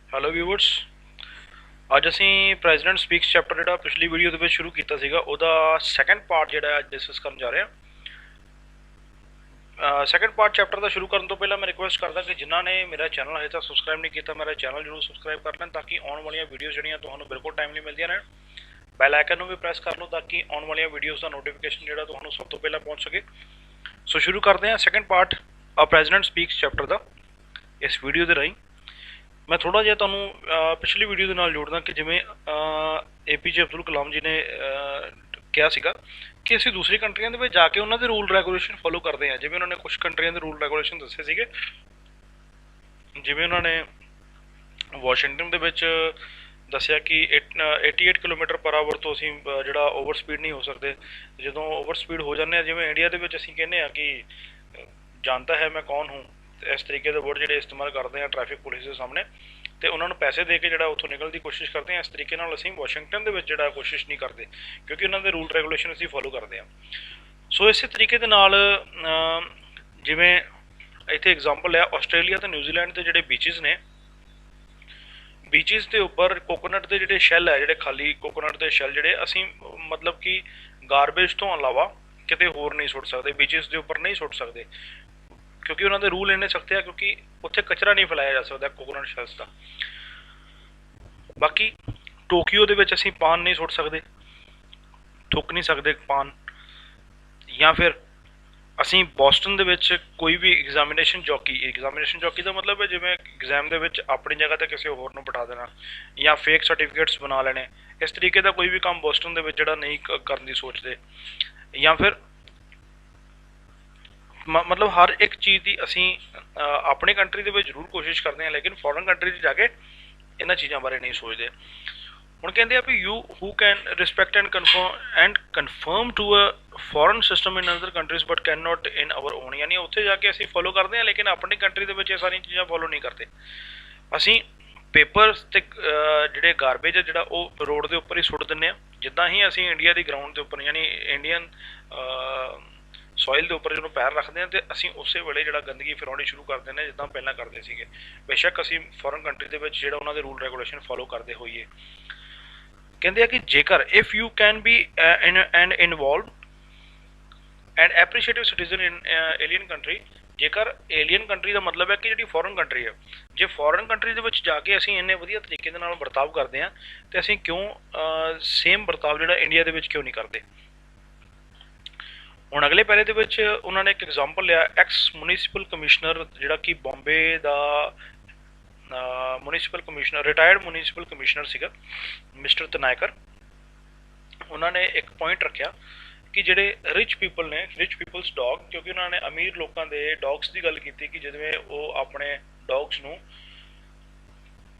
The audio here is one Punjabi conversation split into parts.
Hello viewers. ਅੱਜ ਅਸੀਂ ਪ੍ਰੈਜ਼ੀਡੈਂਟ ਸਪੀਕਸ ਚੈਪਟਰ ਜਿਹੜਾ ਪਿਛਲੀ ਵੀਡੀਓ ਦੇ ਵਿੱਚ ਸ਼ੁਰੂ ਕੀਤਾ ਸੀਗਾ ਉਹਦਾ ਸੈਕੰਡ ਪਾਰਟ ਜਿਹੜਾ ਅੱਜ ਡਿਸਕਸ ਕਰਨ ਜਾ ਰਹੇ ਹਾਂ। ਸੈਕੰਡ ਪਾਰਟ ਚੈਪਟਰ ਦਾ ਸ਼ੁਰੂ ਕਰਨ ਤੋਂ ਪਹਿਲਾਂ ਮੈਂ ਰਿਕੁਐਸਟ ਕਰਦਾ ਕਿ ਜਿਨ੍ਹਾਂ ਨੇ ਮੇਰਾ ਚੈਨਲ ਹਜੇ ਤੱਕ ਸਬਸਕ੍ਰਾਈਬ ਨਹੀਂ ਕੀਤਾ ਮੇਰਾ ਚੈਨਲ ਜ਼ਰੂਰ ਸਬਸਕ੍ਰਾਈਬ ਕਰ ਲੈਣ ਤਾਂ ਕਿ ਆਉਣ ਵਾਲੀਆਂ ਵੀਡੀਓਜ਼ ਜਿਹੜੀਆਂ ਤੁਹਾਨੂੰ ਬਿਲਕੁਲ ਟਾਈਮਲੀ ਮਿਲਦੀਆਂ ਰਹਿਣ। ਬੈਲ ਆਈਕਨ ਨੂੰ ਵੀ ਪ੍ਰੈਸ ਕਰ ਲਓ ਤਾਂ ਕਿ ਆਉਣ ਵਾਲੀਆਂ ਵੀਡੀਓਜ਼ ਦਾ ਨੋਟੀਫਿਕੇਸ਼ਨ ਜਿਹੜਾ ਤੁਹਾਨੂੰ ਸਭ ਤੋਂ ਪਹਿਲਾਂ ਪਹੁੰਚ ਸਕੇ। ਸੋ ਸ਼ੁਰੂ ਕਰਦੇ ਹਾਂ second part president speaks chapter ਦਾ ਇਸ ਵੀਡੀਓ ਦੇ ਰਾਹੀਂ। ਮੈਂ ਥੋੜ੍ਹਾ ਜਿਹਾ ਤੁਹਾਨੂੰ ਪਿਛਲੀ ਵੀਡੀਓ ਦੇ ਨਾਲ ਜੋੜਦਾ ਕਿ ਜਿਵੇਂ APJ ਅਬਦੁਲ ਕਲਾਮ ਜੀ ਨੇ ਕਿਹਾ ਸੀਗਾ ਕਿ ਅਸੀਂ ਦੂਸਰੀ ਕੰਟਰੀਆਂ ਦੇ ਵਿੱਚ ਜਾ ਕੇ ਉਹਨਾਂ ਦੇ ਰੂਲ ਰੈਗੂਲੇਸ਼ਨ ਫੋਲੋ ਕਰਦੇ ਹਾਂ। ਜਿਵੇਂ ਉਹਨਾਂ ਨੇ ਕੁਝ ਕੰਟਰੀਆਂ ਦੇ ਰੂਲ ਰੈਗੂਲੇਸ਼ਨ ਦੱਸੇ ਸੀਗੇ, ਜਿਵੇਂ ਉਹਨਾਂ ਨੇ ਵਾਸ਼ਿੰਗਟਨ ਦੇ ਵਿੱਚ ਦੱਸਿਆ ਕਿ 88 ਕਿਲੋਮੀਟਰ ਪਰ ਆਵਰ ਤੋਂ ਅਸੀਂ ਜਿਹੜਾ ਓਵਰ ਸਪੀਡ ਨਹੀਂ ਹੋ ਸਕਦੇ। ਜਦੋਂ ਓਵਰ ਸਪੀਡ ਹੋ ਜਾਂਦੇ ਹਾਂ, ਜਿਵੇਂ ਇੰਡੀਆ ਦੇ ਵਿੱਚ ਅਸੀਂ ਕਹਿੰਦੇ ਹਾਂ ਕਿ ਜਾਣਤਾ ਹੈ ਮੈਂ ਕੌਣ ਹੂੰ, ਇਸ ਤਰੀਕੇ ਦੇ ਵਰਡ ਜਿਹੜੇ ਇਸਤੇਮਾਲ ਕਰਦੇ ਹਾਂ ਟ੍ਰੈਫਿਕ ਪੁਲਿਸ ਦੇ ਸਾਹਮਣੇ, ਅਤੇ ਉਹਨਾਂ ਨੂੰ ਪੈਸੇ ਦੇ ਕੇ ਜਿਹੜਾ ਉੱਥੋਂ ਨਿਕਲਣ ਦੀ ਕੋਸ਼ਿਸ਼ ਕਰਦੇ ਹਾਂ। ਇਸ ਤਰੀਕੇ ਨਾਲ ਅਸੀਂ ਵਾਸ਼ਿੰਗਟਨ ਦੇ ਵਿੱਚ ਜਿਹੜਾ ਕੋਸ਼ਿਸ਼ ਨਹੀਂ ਕਰਦੇ ਕਿਉਂਕਿ ਉਹਨਾਂ ਦੇ ਰੂਲ ਰੈਗੂਲੇਸ਼ਨ ਅਸੀਂ ਫੋਲੋ ਕਰਦੇ ਹਾਂ। ਸੋ ਇਸੇ ਤਰੀਕੇ ਦੇ ਨਾਲ ਜਿਵੇਂ ਇੱਥੇ ਐਗਜ਼ਾਮਪਲ ਹੈ ਆਸਟ੍ਰੇਲੀਆ ਅਤੇ ਨਿਊਜ਼ੀਲੈਂਡ ਦੇ ਜਿਹੜੇ ਬੀਚਿਸ ਨੇ, ਬੀਚਿਸ ਦੇ ਉੱਪਰ ਕੋਕੋਨਟ ਦੇ ਜਿਹੜੇ ਸ਼ੈੱਲ ਹੈ, ਜਿਹੜੇ ਖਾਲੀ ਕੋਕੋਨਟ ਦੇ ਸ਼ੈੱਲ ਜਿਹੜੇ ਅਸੀਂ ਮਤਲਬ ਕਿ ਗਾਰਬੇਜ ਤੋਂ ਇਲਾਵਾ ਕਿਤੇ ਹੋਰ ਨਹੀਂ ਸੁੱਟ ਸਕਦੇ, ਬੀਚਿਸ ਦੇ ਉੱਪਰ ਨਹੀਂ ਸੁੱਟ ਸਕਦੇ ਕਿਉਂਕਿ ਉਹਨਾਂ ਦੇ ਰੂਲ ਇੰਨੇ ਸਖਤ ਆ, ਕਿਉਂਕਿ ਉੱਥੇ ਕਚਰਾ ਨਹੀਂ ਫੈਲਾਇਆ ਜਾ ਸਕਦਾ ਕੋਕੋਨਟ ਸ਼ੈਲਸ ਦਾ। ਬਾਕੀ ਟੋਕੀਓ ਦੇ ਵਿੱਚ ਅਸੀਂ ਪਾਨ ਨਹੀਂ ਸੁੱਟ ਸਕਦੇ, ਥੁੱਕ ਨਹੀਂ ਸਕਦੇ ਪਾਨ। ਜਾਂ ਫਿਰ ਅਸੀਂ ਬੋਸਟਨ ਦੇ ਵਿੱਚ ਕੋਈ ਵੀ ਐਗਜ਼ਾਮੀਨੇਸ਼ਨ ਜੋਕੀ ਦਾ ਮਤਲਬ ਹੈ ਜਿਵੇਂ ਐਗਜ਼ਾਮ ਦੇ ਵਿੱਚ ਆਪਣੀ ਜਗ੍ਹਾ 'ਤੇ ਕਿਸੇ ਹੋਰ ਨੂੰ ਬਿਠਾ ਦੇਣਾ ਜਾਂ ਫੇਕ ਸਰਟੀਫਿਕੇਟਸ ਬਣਾ ਲੈਣੇ, ਇਸ ਤਰੀਕੇ ਦਾ ਕੋਈ ਵੀ ਕੰਮ ਬੋਸਟਨ ਦੇ ਵਿੱਚ ਜਿਹੜਾ ਨਹੀਂ ਕਰਨ ਦੀ ਸੋਚਦੇ। ਜਾਂ ਫਿਰ ਮਤਲਬ ਹਰ ਇੱਕ ਚੀਜ਼ ਦੀ ਅਸੀਂ ਆਪਣੀ ਕੰਟਰੀ ਦੇ ਵਿੱਚ ਜ਼ਰੂਰ ਕੋਸ਼ਿਸ਼ ਕਰਦੇ ਹਾਂ, ਲੇਕਿਨ ਫੋਰਨ ਕੰਟਰੀ 'ਚ ਜਾ ਕੇ ਇਹਨਾਂ ਚੀਜ਼ਾਂ ਬਾਰੇ ਨਹੀਂ ਸੋਚਦੇ। ਹੁਣ ਕਹਿੰਦੇ ਆ ਵੀ you who can respect and confirm to a foreign system in other countries but can not in our own, ਯਾਨੀ ਉੱਥੇ ਜਾ ਕੇ ਅਸੀਂ ਫੋਲੋ ਕਰਦੇ ਹਾਂ ਲੇਕਿਨ ਆਪਣੀ ਕੰਟਰੀ ਦੇ ਵਿੱਚ ਇਹ ਸਾਰੀਆਂ ਚੀਜ਼ਾਂ ਫੋਲੋ ਨਹੀਂ ਕਰਦੇ। ਅਸੀਂ ਪੇਪਰਸ ਅਤੇ ਜਿਹੜੇ ਗਾਰਬੇਜ ਹੈ ਜਿਹੜਾ ਉਹ ਰੋਡ ਦੇ ਉੱਪਰ ਹੀ ਸੁੱਟ ਦਿੰਦੇ ਹਾਂ, ਜਿੱਦਾਂ ਹੀ ਅਸੀਂ ਇੰਡੀਆ ਦੀ ਗਰਾਊਂਡ ਦੇ ਉੱਪਰ ਯਾਨੀ ਇੰਡੀਅਨ ਸੋਇਲ ਦੇ ਉੱਪਰ ਜਦੋਂ ਪੈਰ ਰੱਖਦੇ ਹਾਂ ਅਤੇ ਅਸੀਂ ਉਸੇ ਵੇਲੇ ਜਿਹੜਾ ਗੰਦਗੀ ਫੈਲਾਉਣੀ ਸ਼ੁਰੂ ਕਰ ਦਿੰਦੇ ਹਾਂ ਜਿੱਦਾਂ ਪਹਿਲਾਂ ਕਰਦੇ ਸੀਗੇ, ਬੇਸ਼ੱਕ ਅਸੀਂ ਫੋਰਨ ਕੰਟਰੀ ਦੇ ਵਿੱਚ ਜਿਹੜਾ ਉਹਨਾਂ ਦੇ ਰੂਲ ਰੈਗੂਲੇਸ਼ਨ ਫੋਲੋ ਕਰਦੇ ਹੋਈਏ। ਕਹਿੰਦੇ ਆ ਕਿ ਜੇਕਰ if you can be and involve and appreciative citizen in alien country, ਜੇਕਰ ਏਲੀਅਨ ਕੰਟਰੀ ਦਾ ਮਤਲਬ ਹੈ ਕਿ ਜਿਹੜੀ ਫੋਰਨ ਕੰਟਰੀ ਹੈ, ਜੇ ਫੋਰਨ ਕੰਟਰੀ ਦੇ ਵਿੱਚ ਜਾ ਕੇ ਅਸੀਂ ਇੰਨੇ ਵਧੀਆ ਤਰੀਕੇ ਦੇ ਨਾਲ ਵਰਤਾਵ ਕਰਦੇ ਹਾਂ ਅਤੇ ਅਸੀਂ ਕਿਉਂ ਸੇਮ ਵਰਤਾਵ ਜਿਹੜਾ ਇੰਡੀਆ ਦੇ ਵਿੱਚ ਕਿਉਂ ਨਹੀਂ ਕਰਦੇ। ਹੁਣ ਅਗਲੇ ਪੈਰੇ ਦੇ ਵਿੱਚ ਉਹਨਾਂ ਨੇ ਇੱਕ ਐਗਜ਼ਾਮਪਲ ਲਿਆ, ਐਕਸ ਮੁਨਿਸਪਲ ਕਮਿਸ਼ਨਰ ਜਿਹੜਾ ਕਿ ਬੰਬੇ ਦਾ ਮੁਨਿਸਪਲ ਕਮਿਸ਼ਨਰ, ਰਿਟਾਇਰਡ ਮੁਨਿਸਪਲ ਕਮਿਸ਼ਨਰ ਸੀਗਾ ਮਿਸਟਰ ਤਨਾਇਕਰ। ਉਹਨਾਂ ਨੇ ਇੱਕ ਪੁਆਇੰਟ ਰੱਖਿਆ ਕਿ ਜਿਹੜੇ ਰਿਚ ਪੀਪਲ ਨੇ, ਰਿਚ ਪੀਪਲਸ ਡੌਗ, ਕਿਉਂਕਿ ਉਹਨਾਂ ਨੇ ਅਮੀਰ ਲੋਕਾਂ ਦੇ ਡੌਗਸ ਦੀ ਗੱਲ ਕੀਤੀ ਕਿ ਜਿਵੇਂ ਉਹ ਆਪਣੇ ਡੌਗਸ ਨੂੰ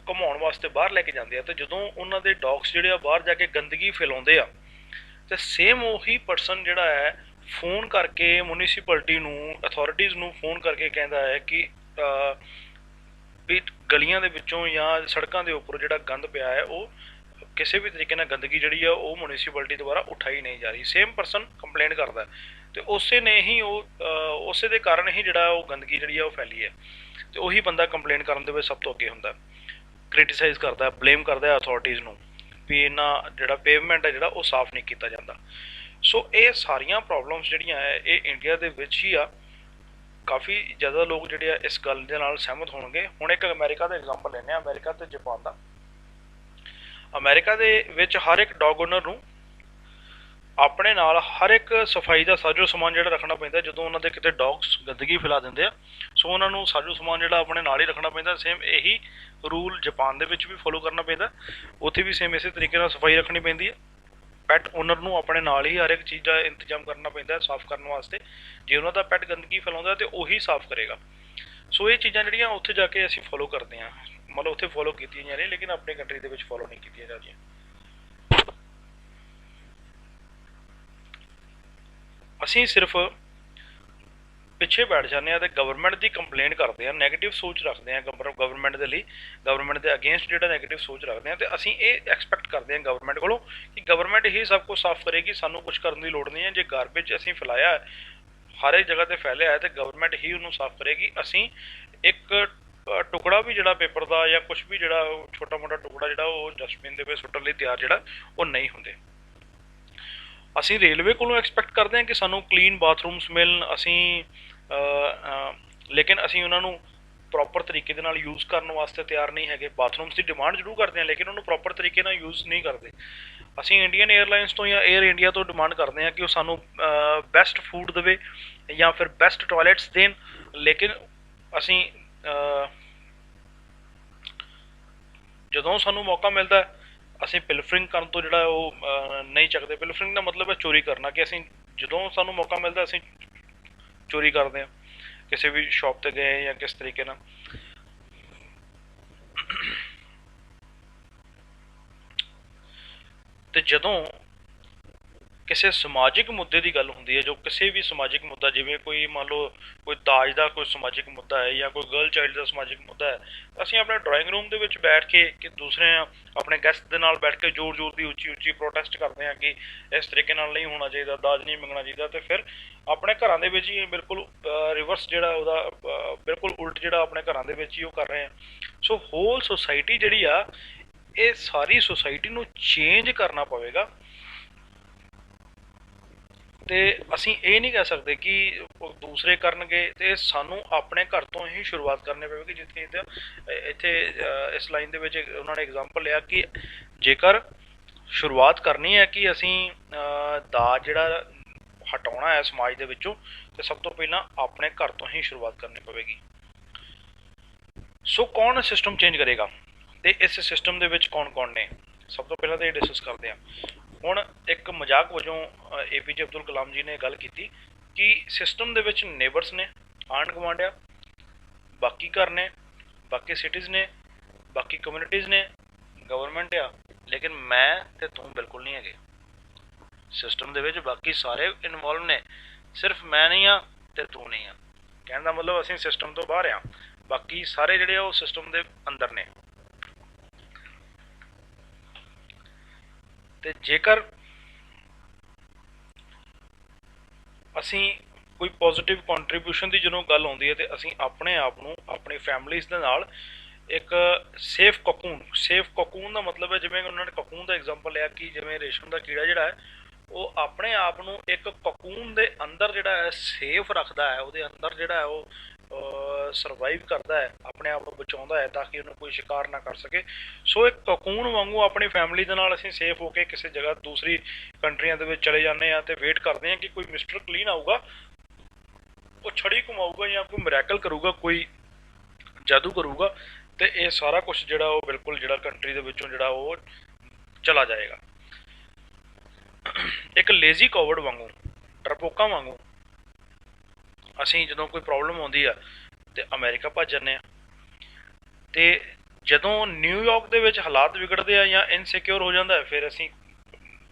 ਘੁਮਾਉਣ ਵਾਸਤੇ ਬਾਹਰ ਲੈ ਕੇ ਜਾਂਦੇ ਆ, ਅਤੇ ਜਦੋਂ ਉਹਨਾਂ ਦੇ ਡੌਗਸ ਜਿਹੜੇ ਆ ਬਾਹਰ ਜਾ ਕੇ ਗੰਦਗੀ ਫੈਲਾਉਂਦੇ ਆ ਅਤੇ ਸੇਮ ਉਹੀ ਪਰਸਨ ਜਿਹੜਾ ਹੈ ਫੋਨ ਕਰਕੇ ਮੁਨਿਸਪੈਲਿਟੀ ਨੂੰ, ਅਥੋਰਿਟੀਜ਼ ਨੂੰ ਫੋਨ ਕਰਕੇ ਕਹਿੰਦਾ ਹੈ ਕਿ ਵੀ ਗਲੀਆਂ ਦੇ ਵਿੱਚੋਂ ਜਾਂ ਸੜਕਾਂ ਦੇ ਉੱਪਰ ਜਿਹੜਾ ਗੰਦ ਪਿਆ ਹੈ ਉਹ ਕਿਸੇ ਵੀ ਤਰੀਕੇ ਨਾਲ ਗੰਦਗੀ ਜਿਹੜੀ ਆ ਉਹ ਮੁਨਿਸਪੈਲਿਟੀ ਦੁਆਰਾ ਉਠਾਈ ਨਹੀਂ ਜਾ ਰਹੀ। ਸੇਮ ਪਰਸਨ ਕੰਪਲੇਂਟ ਕਰਦਾ ਅਤੇ ਉਸੇ ਨੇ ਹੀ ਉਸੇ ਦੇ ਕਾਰਨ ਹੀ ਜਿਹੜਾ ਉਹ ਗੰਦਗੀ ਜਿਹੜੀ ਆ ਉਹ ਫੈਲੀ ਹੈ, ਅਤੇ ਉਹੀ ਬੰਦਾ ਕੰਪਲੇਂਟ ਕਰਨ ਦੇ ਵਿੱਚ ਸਭ ਤੋਂ ਅੱਗੇ ਹੁੰਦਾ, ਕ੍ਰਿਟੀਸਾਈਜ਼ ਕਰਦਾ, ਬਲੇਮ ਕਰਦਾ ਅਥੋਰਿਟੀਜ਼ ਨੂੰ ਵੀ ਇਹਨਾਂ ਜਿਹੜਾ ਪੇਵਮੈਂਟ ਹੈ ਜਿਹੜਾ ਉਹ ਸਾਫ਼ ਨਹੀਂ ਕੀਤਾ ਜਾਂਦਾ। ਸੋ ਇਹ ਸਾਰੀਆਂ ਪ੍ਰੋਬਲਮਸ ਜਿਹੜੀਆਂ ਹੈ ਇਹ ਇੰਡੀਆ ਦੇ ਵਿੱਚ ਹੀ ਆ। ਕਾਫੀ ਜ਼ਿਆਦਾ ਲੋਕ ਜਿਹੜੇ ਆ ਇਸ ਗੱਲ ਦੇ ਨਾਲ ਸਹਿਮਤ ਹੋਣਗੇ। ਹੁਣ ਇੱਕ ਅਮਰੀਕਾ ਦਾ ਐਗਜ਼ਾਮਪਲ ਲੈਂਦੇ ਹਾਂ, ਅਮਰੀਕਾ ਅਤੇ ਜਾਪਾਨ ਦਾ। ਅਮਰੀਕਾ ਦੇ ਵਿੱਚ ਹਰ ਇੱਕ ਡੌਗ ਓਨਰ ਨੂੰ ਆਪਣੇ ਨਾਲ ਹਰ ਇੱਕ ਸਫਾਈ ਦਾ ਸਾਜੋ ਸਮਾਨ ਜਿਹੜਾ ਰੱਖਣਾ ਪੈਂਦਾ ਜਦੋਂ ਉਹਨਾਂ ਦੇ ਕਿਤੇ ਡੌਗਸ ਗੰਦਗੀ ਫੈਲਾ ਦਿੰਦੇ ਆ। ਸੋ ਉਹਨਾਂ ਨੂੰ ਸਾਜੋ ਸਮਾਨ ਜਿਹੜਾ ਆਪਣੇ ਨਾਲ ਹੀ ਰੱਖਣਾ ਪੈਂਦਾ। ਸੇਮ ਇਹੀ ਰੂਲ ਜਾਪਾਨ ਦੇ ਵਿੱਚ ਵੀ ਫੋਲੋ ਕਰਨਾ ਪੈਂਦਾ, ਉੱਥੇ ਵੀ ਸੇਮ ਇਸੇ ਤਰੀਕੇ ਨਾਲ ਸਫਾਈ ਰੱਖਣੀ ਪੈਂਦੀ ਹੈ। ਪੈਟ ਓਨਰ ਨੂੰ ਆਪਣੇ ਨਾਲ ਹੀ ਹਰ ਇੱਕ ਚੀਜ਼ ਦਾ ਇੰਤਜ਼ਾਮ ਕਰਨਾ ਪੈਂਦਾ ਸਾਫ਼ ਕਰਨ ਵਾਸਤੇ। ਜੇ ਉਹਨਾਂ ਦਾ ਪੈਟ ਗੰਦਗੀ ਫੈਲਾਉਂਦਾ ਤਾਂ ਉਹੀ ਸਾਫ਼ ਕਰੇਗਾ। ਸੋ ਇਹ ਚੀਜ਼ਾਂ ਜਿਹੜੀਆਂ ਉੱਥੇ ਜਾ ਕੇ ਅਸੀਂ ਫੋਲੋ ਕਰਦੇ ਹਾਂ, ਮਤਲਬ ਉੱਥੇ ਫੋਲੋ ਕੀਤੀਆਂ ਜਾ ਰਹੀਆਂ ਲੇਕਿਨ ਆਪਣੀ ਕੰਟਰੀ ਦੇ ਵਿੱਚ ਫੋਲੋ ਨਹੀਂ ਕੀਤੀਆਂ ਜਾ ਰਹੀਆਂ। ਅਸੀਂ ਸਿਰਫ ਪਿੱਛੇ ਬੈਠ ਜਾਂਦੇ ਹਾਂ ਅਤੇ ਗਵਰਨਮੈਂਟ ਦੀ ਕੰਪਲੇਂਟ ਕਰਦੇ ਹਾਂ, ਨੈਗੇਟਿਵ ਸੋਚ ਰੱਖਦੇ ਹਾਂ ਗਵਰਨਮੈਂਟ ਦੇ ਲਈ, ਗਵਰਨਮੈਂਟ ਦੇ ਅਗੇਂਸਟ ਜਿਹੜਾ ਨੈਗੇਟਿਵ ਸੋਚ ਰੱਖਦੇ ਹਾਂ, ਅਤੇ ਅਸੀਂ ਇਹ ਐਕਸਪੈਕਟ ਕਰਦੇ ਹਾਂ ਗਵਰਨਮੈਂਟ ਕੋਲੋਂ ਕਿ ਗਵਰਨਮੈਂਟ ਹੀ ਸਭ ਕੁਝ ਸਾਫ਼ ਕਰੇਗੀ, ਸਾਨੂੰ ਕੁਛ ਕਰਨ ਦੀ ਲੋੜ ਨਹੀਂ ਹੈ। ਜੇ ਗਾਰਬੇਜ ਅਸੀਂ ਫੈਲਾਇਆ ਹਰ ਇੱਕ ਜਗ੍ਹਾ 'ਤੇ ਫੈਲਿਆ ਹੈ ਅਤੇ ਗਵਰਨਮੈਂਟ ਹੀ ਉਹਨੂੰ ਸਾਫ਼ ਕਰੇਗੀ। ਅਸੀਂ ਇੱਕ ਟੁਕੜਾ भी जिहड़ा पेपर दा या कुछ भी जिहड़ा छोटा मोटा टुकड़ा जिहड़ा वो डस्टबिन दे विच सुੱਟਣ ਲਈ ਤਿਆਰ ਜਿਹੜਾ ਉਹ ਨਹੀਂ ਹੁੰਦੇ। ਅਸੀਂ ਰੇਲਵੇ ਕੋਲੋਂ ਐਕਸਪੈਕਟ ਕਰਦੇ ਹਾਂ ਕਿ ਸਾਨੂੰ ਕਲੀਨ ਬਾਥਰੂਮਸ ਮਿਲਣ, ਅਸੀਂ ਲੇਕਿਨ ਅਸੀਂ ਉਹਨਾਂ ਨੂੰ ਪ੍ਰੋਪਰ ਤਰੀਕੇ ਦੇ ਨਾਲ ਯੂਜ਼ ਕਰਨ ਵਾਸਤੇ ਤਿਆਰ ਨਹੀਂ ਹੈਗੇ। ਬਾਥਰੂਮਸ ਦੀ ਡਿਮਾਂਡ ਜ਼ਰੂਰ ਕਰਦੇ ਹਾਂ ਲੇਕਿਨ ਉਹਨੂੰ ਪ੍ਰੋਪਰ ਤਰੀਕੇ ਨਾਲ ਯੂਜ਼ ਨਹੀਂ ਕਰਦੇ। ਅਸੀਂ ਇੰਡੀਅਨ 에ਅਰਲਾਈਨਸ ਤੋਂ ਜਾਂ 에ਅਰ ਇੰਡੀਆ ਤੋਂ ਡਿਮਾਂਡ ਕਰਦੇ ਹਾਂ ਕਿ ਉਹ ਸਾਨੂੰ ਬੈਸਟ ਫੂਡ ਦੇਵੇ ਜਾਂ ਫਿਰ ਬੈਸਟ ਟੋਇਲਟਸ ਦੇਣ, ਲੇਕਿਨ ਅਸੀਂ ਜਦੋਂ ਸਾਨੂੰ ਮੌਕਾ ਮਿਲਦਾ ਅਸੀਂ ਪਿਲਫਰਿੰਗ ਕਰਨ ਤੋਂ ਜਿਹੜਾ ਉਹ ਨਹੀਂ ਚੱਕਦੇ। ਪਿਲਫਰਿੰਗ ਦਾ ਮਤਲਬ ਹੈ ਚੋਰੀ ਕਰਨਾ, ਕਿ ਅਸੀਂ ਜਦੋਂ ਸਾਨੂੰ ਮੌਕਾ ਮਿਲਦਾ ਅਸੀਂ ਚੋਰੀ ਕਰਦੇ ਹਾਂ ਕਿਸੇ ਵੀ ਸ਼ੌਪ 'ਤੇ ਗਏ ਜਾਂ ਕਿਸ ਤਰੀਕੇ ਨਾਲ। ਤੇ ਜਦੋਂ ਕਿਸੇ ਸਮਾਜਿਕ ਮੁੱਦੇ ਦੀ ਗੱਲ ਹੁੰਦੀ ਹੈ, ਜੋ ਕਿਸੇ ਵੀ ਸਮਾਜਿਕ ਮੁੱਦਾ, ਜਿਵੇਂ ਕੋਈ ਮੰਨ ਲਓ ਕੋਈ ਦਾਜ ਦਾ ਕੋਈ ਸਮਾਜਿਕ ਮੁੱਦਾ ਹੈ ਜਾਂ ਕੋਈ ਗਰਲ ਚਾਈਲਡ ਦਾ ਸਮਾਜਿਕ ਮੁੱਦਾ ਹੈ, ਅਸੀਂ ਆਪਣੇ ਡਰਾਇੰਗ ਰੂਮ ਦੇ ਵਿੱਚ ਬੈਠ ਕੇ ਕਿ ਦੂਸਰੇ ਆਪਣੇ ਗੈਸਟ ਦੇ ਨਾਲ ਬੈਠ ਕੇ ਜ਼ੋਰ ਜ਼ੋਰ ਦੀ ਉੱਚੀ ਉੱਚੀ ਪ੍ਰੋਟੈਸਟ ਕਰਦੇ ਹਾਂ ਕਿ ਇਸ ਤਰੀਕੇ ਨਾਲ ਨਹੀਂ ਹੋਣਾ ਚਾਹੀਦਾ, ਦਾਜ ਨਹੀਂ ਮੰਗਣਾ ਚਾਹੀਦਾ। ਅਤੇ ਫਿਰ ਆਪਣੇ ਘਰਾਂ ਦੇ ਵਿੱਚ ਹੀ ਬਿਲਕੁਲ ਰਿਵਰਸ ਜਿਹੜਾ ਉਹਦਾ ਬਿਲਕੁਲ ਉਲਟ ਜਿਹੜਾ ਆਪਣੇ ਘਰਾਂ ਦੇ ਵਿੱਚ ਹੀ ਉਹ ਕਰ ਰਹੇ ਹਾਂ। ਸੋ ਹੋਲ ਸੁਸਾਇਟੀ ਜਿਹੜੀ ਆ, ਇਹ ਸਾਰੀ ਸੁਸਾਇਟੀ ਨੂੰ ਚੇਂਜ ਕਰਨਾ ਪਵੇਗਾ। ਤੇ ਅਸੀਂ ਇਹ ਨਹੀਂ ਕਹਿ ਸਕਦੇ ਕਿ ਦੂਸਰੇ ਕਰਨਗੇ, ਤੇ ਸਾਨੂੰ ਆਪਣੇ ਘਰ ਤੋਂ ਹੀ ਸ਼ੁਰੂਆਤ ਕਰਨੀ ਪਵੇਗੀ। ਜਿੱਥੇ ਇੱਥੇ ਇਸ ਲਾਈਨ ਦੇ ਵਿੱਚ ਉਹਨਾਂ ਨੇ ਐਗਜ਼ਾਮਪਲ ਲਿਆ ਕਿ ਜੇਕਰ ਸ਼ੁਰੂਆਤ ਕਰਨੀ ਹੈ ਕਿ ਅਸੀਂ ਦਾਜ ਜਿਹੜਾ ਹਟਾਉਣਾ ਹੈ ਸਮਾਜ ਦੇ ਵਿੱਚੋਂ, ਤੇ ਸਭ ਤੋਂ ਪਹਿਲਾਂ ਆਪਣੇ ਘਰ ਤੋਂ ਹੀ ਸ਼ੁਰੂਆਤ ਕਰਨੀ ਪਵੇਗੀ। ਸੋ ਕੌਣ ਸਿਸਟਮ ਚੇਂਜ ਕਰੇਗਾ ਤੇ ਇਸ ਸਿਸਟਮ ਦੇ ਵਿੱਚ ਕੌਣ ਕੌਣ ਨੇ? ਸਭ ਤੋਂ ਪਹਿਲਾਂ ਤਾਂ ਇਹ ਡਿਸਕਸ ਕਰਦੇ ਹਾਂ। ਹੁਣ ਇੱਕ ਮਜ਼ਾਕ ਵਜੋਂ APJ ਅਬਦੁਲ ਕਲਾਮ ਜੀ ਨੇ ਗੱਲ ਕੀਤੀ ਕਿ ਸਿਸਟਮ ਦੇ ਵਿੱਚ ਨੇਬਰਸ ਨੇ, ਆਂਢ ਗੁਆਂਢ ਆ, ਬਾਕੀ ਘਰ ਨੇ, ਬਾਕੀ ਸਿਟੀਜ਼ ਨੇ, ਬਾਕੀ ਕਮਿਊਨਿਟੀਜ਼ ਨੇ, ਗਵਰਨਮੈਂਟ ਆ, ਲੇਕਿਨ ਮੈਂ ਤੇ ਤੂੰ ਬਿਲਕੁਲ ਨਹੀਂ ਹੈਗੇ ਸਿਸਟਮ ਦੇ ਵਿੱਚ। ਬਾਕੀ ਸਾਰੇ ਇਨਵੋਲਵ ਨੇ, ਸਿਰਫ ਮੈਂ ਨਹੀਂ ਆ ਤੇ ਤੂੰ ਨਹੀਂ ਆ। ਕਹਿਣ ਦਾ ਮਤਲਬ ਅਸੀਂ ਸਿਸਟਮ ਤੋਂ ਬਾਹਰ ਆ, ਬਾਕੀ ਸਾਰੇ ਜਿਹੜੇ ਆ ਉਹ ਸਿਸਟਮ ਦੇ ਅੰਦਰ ਨੇ। ਤੇ ਜੇਕਰ ਅਸੀਂ ਕੋਈ ਪੋਜ਼ੀਟਿਵ ਕੰਟਰੀਬਿਊਸ਼ਨ ਦੀ ਜਦੋਂ ਗੱਲ ਆਉਂਦੀ ਹੈ, ਤੇ ਅਸੀਂ ਆਪਣੇ ਆਪ ਨੂੰ ਆਪਣੀ ਫੈਮਲੀਜ਼ ਦੇ ਨਾਲ ਇੱਕ ਸੇਫ ਕਕੂਨ ਦਾ ਮਤਲਬ ਹੈ, ਜਿਵੇਂ ਉਹਨਾਂ ਨੇ ਕਕੂਨ ਦਾ ਐਗਜ਼ਾਮਪਲ ਲਿਆ ਕਿ ਜਿਵੇਂ ਰੇਸ਼ਮ ਦਾ ਕੀੜਾ ਜਿਹੜਾ ਹੈ ਉਹ ਆਪਣੇ ਆਪ ਨੂੰ ਇੱਕ ਕਕੂਨ ਦੇ ਅੰਦਰ ਜਿਹੜਾ ਹੈ ਸੇਫ ਰੱਖਦਾ ਹੈ, ਉਹਦੇ ਅੰਦਰ ਜਿਹੜਾ ਹੈ ਉਹ ਸਰਵਾਈਵ ਕਰਦਾ ਹੈ, ਆਪਣੇ ਆਪ ਨੂੰ ਬਚਾਉਂਦਾ ਹੈ ਤਾਂ ਕਿ ਉਹਨੂੰ ਕੋਈ ਸ਼ਿਕਾਰ ਨਾ ਕਰ ਸਕੇ। ਸੋ ਇੱਕ ਕਕੂਨ ਵਾਂਗੂ ਆਪਣੀ ਫੈਮਿਲੀ ਦੇ ਨਾਲ ਅਸੀਂ ਸੇਫ ਹੋ ਕੇ ਕਿਸੇ ਜਗ੍ਹਾ ਦੂਸਰੀ ਕੰਟਰੀਆਂ ਦੇ ਵਿੱਚ ਚਲੇ ਜਾਂਦੇ ਹਾਂ, ਤੇ ਵੇਟ ਕਰਦੇ ਹਾਂ ਕਿ ਕੋਈ ਮਿਸਟਰ ਕਲੀਨ ਆਊਗਾ, ਉਹ ਛੜੀ ਘੁਮਾਊਗਾ ਜਾਂ ਕੋਈ ਮਿਰੈਕਲ ਕਰੂਗਾ, ਕੋਈ ਜਾਦੂ ਕਰੂਗਾ, ਤੇ ਇਹ ਸਾਰਾ ਕੁਛ ਜਿਹੜਾ ਉਹ ਬਿਲਕੁਲ ਜਿਹੜਾ ਕੰਟਰੀ ਦੇ ਵਿੱਚੋਂ ਜਿਹੜਾ ਉਹ ਚਲਾ ਜਾਏਗਾ। ਇੱਕ ਲੇਜ਼ੀ ਕੋਵਰਡ ਵਾਂਗੂ, ਡਰਪੋਕਾਂ ਵਾਂਗੂ ਅਸੀਂ ਜਦੋਂ ਕੋਈ ਪ੍ਰੋਬਲਮ ਆਉਂਦੀ ਆ ਤੇ ਅਮਰੀਕਾ ਭੱਜ ਜਾਂਦੇ ਆ, ਤੇ ਜਦੋਂ ਨਿਊਯਾਰਕ ਦੇ ਵਿੱਚ ਹਾਲਾਤ ਵਿਗੜਦੇ ਆ ਜਾਂ ਇਨਸਿਕਿਉਰ ਹੋ ਜਾਂਦਾ ਫਿਰ ਅਸੀਂ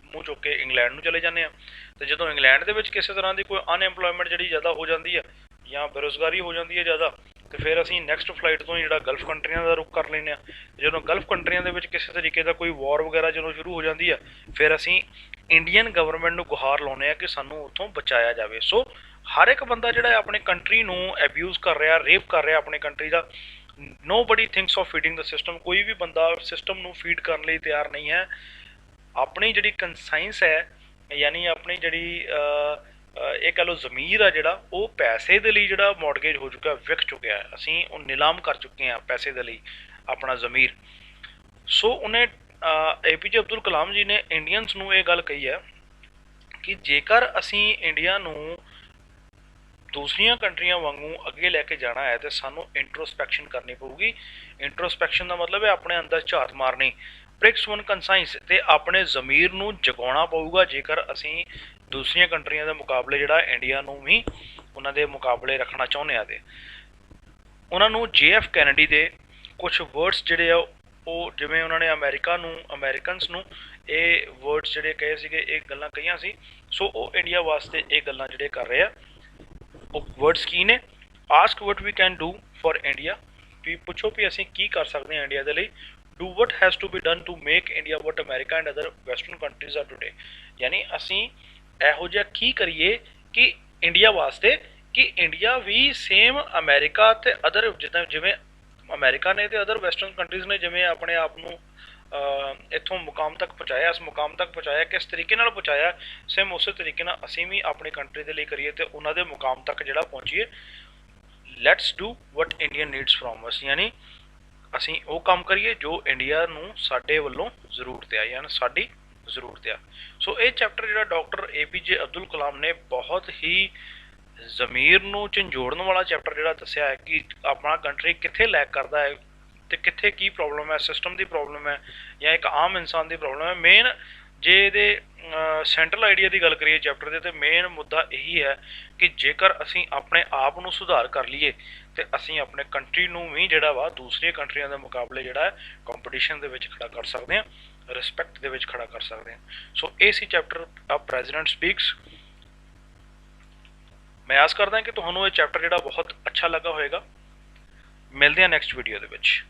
ਮੂੰਹ ਚੁੱਕ ਕੇ ਇੰਗਲੈਂਡ ਨੂੰ ਚਲੇ ਜਾਂਦੇ ਆ। ਤੇ ਜਦੋਂ ਇੰਗਲੈਂਡ ਦੇ ਵਿੱਚ ਕਿਸੇ ਤਰ੍ਹਾਂ ਦੀ ਕੋਈ ਅਨਐਮਪਲੋਇਮੈਂਟ ਜਿਹੜੀ ਜ਼ਿਆਦਾ ਹੋ ਜਾਂਦੀ ਆ ਜਾਂ ਬੇਰੁਜ਼ਗਾਰੀ ਹੋ ਜਾਂਦੀ ਹੈ ਜ਼ਿਆਦਾ, ਤੇ ਫਿਰ ਅਸੀਂ ਨੈਕਸਟ ਫਲਾਈਟ ਤੋਂ ਜਿਹੜਾ ਗਲਫ ਕੰਟਰੀਆਂ ਦਾ ਰੁਖ ਕਰ ਲੈਂਦੇ ਹਾਂ। ਜਦੋਂ ਗਲਫ ਕੰਟਰੀਆਂ ਦੇ ਵਿੱਚ ਕਿਸੇ ਤਰੀਕੇ ਦਾ ਕੋਈ ਵਾਰ ਵਗੈਰਾ ਜਦੋਂ ਸ਼ੁਰੂ ਹੋ ਜਾਂਦੀ ਆ, ਫਿਰ ਅਸੀਂ ਇੰਡੀਅਨ ਗਵਰਨਮੈਂਟ ਨੂੰ ਗੁਹਾਰ ਲਾਉਂਦੇ ਹਾਂ ਕਿ ਸਾਨੂੰ ਉੱਥੋਂ ਬਚਾਇਆ ਜਾਵੇ। ਸੋ ਹਰ ਇੱਕ ਬੰਦਾ ਜਿਹੜਾ ਆਪਣੀ ਕੰਟਰੀ ਨੂੰ ਐਬਿਊਜ਼ ਕਰ ਰਿਹਾ, ਰੇਪ ਕਰ ਰਿਹਾ ਆਪਣੀ country the. Nobody thinks of feeding the system. ਕੋਈ ਵੀ ਬੰਦਾ ਸਿਸਟਮ ਨੂੰ ਫੀਡ ਕਰਨ ਲਈ ਤਿਆਰ ਨਹੀਂ ਹੈ। ਆਪਣੀ ਜਿਹੜੀ ਕੰਸਾਇੰਸ ਹੈ, ਯਾਨੀ ਆਪਣੀ ਜਿਹੜੀ ਇਹ ਕਹਿ ਲਓ ਜ਼ਮੀਰ ਆ, ਜਿਹੜਾ ਉਹ ਪੈਸੇ ਦੇ ਲਈ ਜਿਹੜਾ ਮੌਰਗੇਜ ਹੋ ਚੁੱਕਾ, ਵਿਕ ਚੁੱਕਿਆ। ਅਸੀਂ ਉਹ ਨਿਲਾਮ ਕਰ ਚੁੱਕੇ ਹਾਂ ਪੈਸੇ ਦੇ ਲਈ ਆਪਣਾ ਜ਼ਮੀਰ। ਸੋ ਉਹਨੇ APJ ਅਬਦੁਲ ਕਲਾਮ ਜੀ ਨੇ ਇੰਡੀਅਨਸ ਨੂੰ ਇਹ ਗੱਲ ਕਹੀ ਹੈ ਕਿ ਜੇਕਰ ਅਸੀਂ ਇੰਡੀਆ ਨੂੰ ਦੂਸਰੀਆਂ ਕੰਟਰੀਆਂ ਵਾਂਗੂ ਅੱਗੇ ਲੈ ਕੇ ਜਾਣਾ ਹੈ ਤੇ ਸਾਨੂੰ ਇੰਟਰੋਸਪੈਕਸ਼ਨ ਕਰਨੀ ਪਊਗੀ। ਇੰਟਰੋਸਪੈਕਸ਼ਨ ਦਾ ਮਤਲਬ ਹੈ ਆਪਣੇ ਅੰਦਰ ਝਾਤ ਮਾਰਨੀ, ਪ੍ਰਿਕਸ ਵਨ ਕੰਸਾਇੰਸ, ਤੇ ਆਪਣੇ ਜ਼ਮੀਰ ਨੂੰ ਜਗਾਉਣਾ ਪਊਗਾ ਜੇਕਰ ਅਸੀਂ ਦੂਸਰੀਆਂ ਕੰਟਰੀਆਂ ਦੇ ਮੁਕਾਬਲੇ ਜਿਹੜਾ ਇੰਡੀਆ ਨੂੰ ਵੀ ਉਹਨਾਂ ਦੇ ਮੁਕਾਬਲੇ ਰੱਖਣਾ ਚਾਹੁੰਦੇ ਆ। ਤੇ ਉਹਨਾਂ ਨੂੰ JF ਕੈਨੇਡੀ ਦੇ ਕੁਛ ਵਰਡਸ ਜਿਹੜੇ ਆ ਉਹ, ਜਿਵੇਂ ਉਹਨਾਂ ਨੇ ਅਮਰੀਕਨਸ ਨੂੰ ਇਹ ਵਰਡਸ ਜਿਹੜੇ ਕਹੇ ਸੀਗੇ, ਇਹ ਗੱਲਾਂ ਕਹੀਆਂ ਸੀ। ਸੋ ਉਹ ਇੰਡੀਆ ਵਾਸਤੇ ਇਹ ਗੱਲਾਂ ਜਿਹੜੇ ਕਰ ਰਹੇ ਆ। ਉਹ ਵਰਡਸ ਕੀ ਨੇ? Ask what we can do for India, ਵੀ ਪੁੱਛੋ ਵੀ ਅਸੀਂ ਕੀ ਕਰ ਸਕਦੇ ਹਾਂ ਇੰਡੀਆ ਦੇ ਲਈ। Do what has to be done to make India what America and other western countries are today, ਯਾਨੀ ਅਸੀਂ ਇਹੋ ਜਿਹਾ ਕੀ ਕਰੀਏ ਕਿ ਇੰਡੀਆ ਵਾਸਤੇ, ਕਿ ਇੰਡੀਆ ਵੀ ਸੇਮ ਅਮਰੀਕਾ ਅਤੇ ਅਦਰ ਜਿਵੇਂ ਅਮਰੀਕਾ ਨੇ ਤੇ ਅਦਰ ਵੈਸਟਰਨ ਕੰਟਰੀਜ਼ ਨੇ ਜਿਵੇਂ ਆਪਣੇ ਆਪ ਨੂੰ ਇੱਥੋਂ ਮੁਕਾਮ ਤੱਕ ਪਹੁੰਚਾਇਆ, ਇਸ ਮੁਕਾਮ ਤੱਕ ਪਹੁੰਚਾਇਆ, ਕਿਸ ਤਰੀਕੇ ਨਾਲ ਪਹੁੰਚਾਇਆ, ਸੇਮ ਉਸੇ ਤਰੀਕੇ ਨਾਲ ਅਸੀਂ ਵੀ ਆਪਣੀ ਕੰਟਰੀ ਦੇ ਲਈ ਕਰੀਏ ਤੇ ਉਹਨਾਂ ਦੇ ਮੁਕਾਮ ਤੱਕ ਜਿਹੜਾ ਪਹੁੰਚੀਏ। Let's do what Indian needs from us, ਯਾਨੀ ਅਸੀਂ ਉਹ ਕੰਮ ਕਰੀਏ ਜੋ ਇੰਡੀਆ ਨੂੰ ਸਾਡੇ ਵੱਲੋਂ ਜ਼ਰੂਰਤ ਆ, ਯਾਨੀ ਸਾਡੀ ਜ਼ਰੂਰਤ ਆ। ਸੋ ਇਹ ਚੈਪਟਰ ਜਿਹੜਾ ਡਾਕਟਰ APJ ਅਬਦੁਲ ਕਲਾਮ ਨੇ ਬਹੁਤ ਹੀ ਜ਼ਮੀਰ ਨੂੰ ਝੰਜੋੜਨ ਵਾਲਾ ਚੈਪਟਰ ਜਿਹੜਾ ਦੱਸਿਆ ਹੈ ਕਿ ਆਪਣਾ ਕੰਟਰੀ ਕਿੱਥੇ ਲੈਕ ਕਰਦਾ ਹੈ ਤੇ ਕਿੱਥੇ ਕੀ ਪ੍ਰੋਬਲਮ ਹੈ, ਸਿਸਟਮ ਦੀ ਪ੍ਰੋਬਲਮ ਹੈ ਜਾਂ ਇੱਕ ਆਮ ਇਨਸਾਨ ਦੀ ਪ੍ਰੋਬਲਮ ਹੈ। ਮੇਨ ਜੇ ਇਹਦੇ ਸੈਂਟਰਲ ਆਈਡੀਆ ਦੀ ਗੱਲ ਕਰੀਏ ਚੈਪਟਰ ਦੇ, ਤੇ ਮੇਨ ਮੁੱਦਾ ਇਹੀ ਹੈ ਕਿ ਜੇਕਰ ਅਸੀਂ ਆਪਣੇ ਆਪ ਨੂੰ ਸੁਧਾਰ ਕਰ ਲਈਏ ਤੇ ਅਸੀਂ ਆਪਣੇ ਕੰਟਰੀ ਨੂੰ ਵੀ ਜਿਹੜਾ ਵਾ ਦੂਸਰੀਆਂ ਕੰਟਰੀਆਂ ਦੇ ਮੁਕਾਬਲੇ ਜਿਹੜਾ ਹੈ ਕੰਪੀਟੀਸ਼ਨ ਦੇ ਵਿੱਚ ਖੜਾ ਕਰ ਸਕਦੇ ਹਾਂ, ਰਿਸਪੈਕਟ ਦੇ ਵਿੱਚ ਖੜਾ ਕਰ ਸਕਦੇ ਹਾਂ। ਸੋ ਇਹ ਸੀ ਚੈਪਟਰ ਆ ਪ੍ਰੈਜ਼ੀਡੈਂਟ ਸਪੀਕਸ। ਮੈਂ ਆਸ ਕਰਦਾ ਕਿ ਤੁਹਾਨੂੰ ਇਹ ਚੈਪਟਰ ਜਿਹੜਾ ਬਹੁਤ ਅੱਛਾ ਲੱਗਾ ਹੋਏਗਾ। ਮਿਲਦੇ ਹਾਂ ਨੈਕਸਟ ਵੀਡੀਓ ਦੇ ਵਿੱਚ।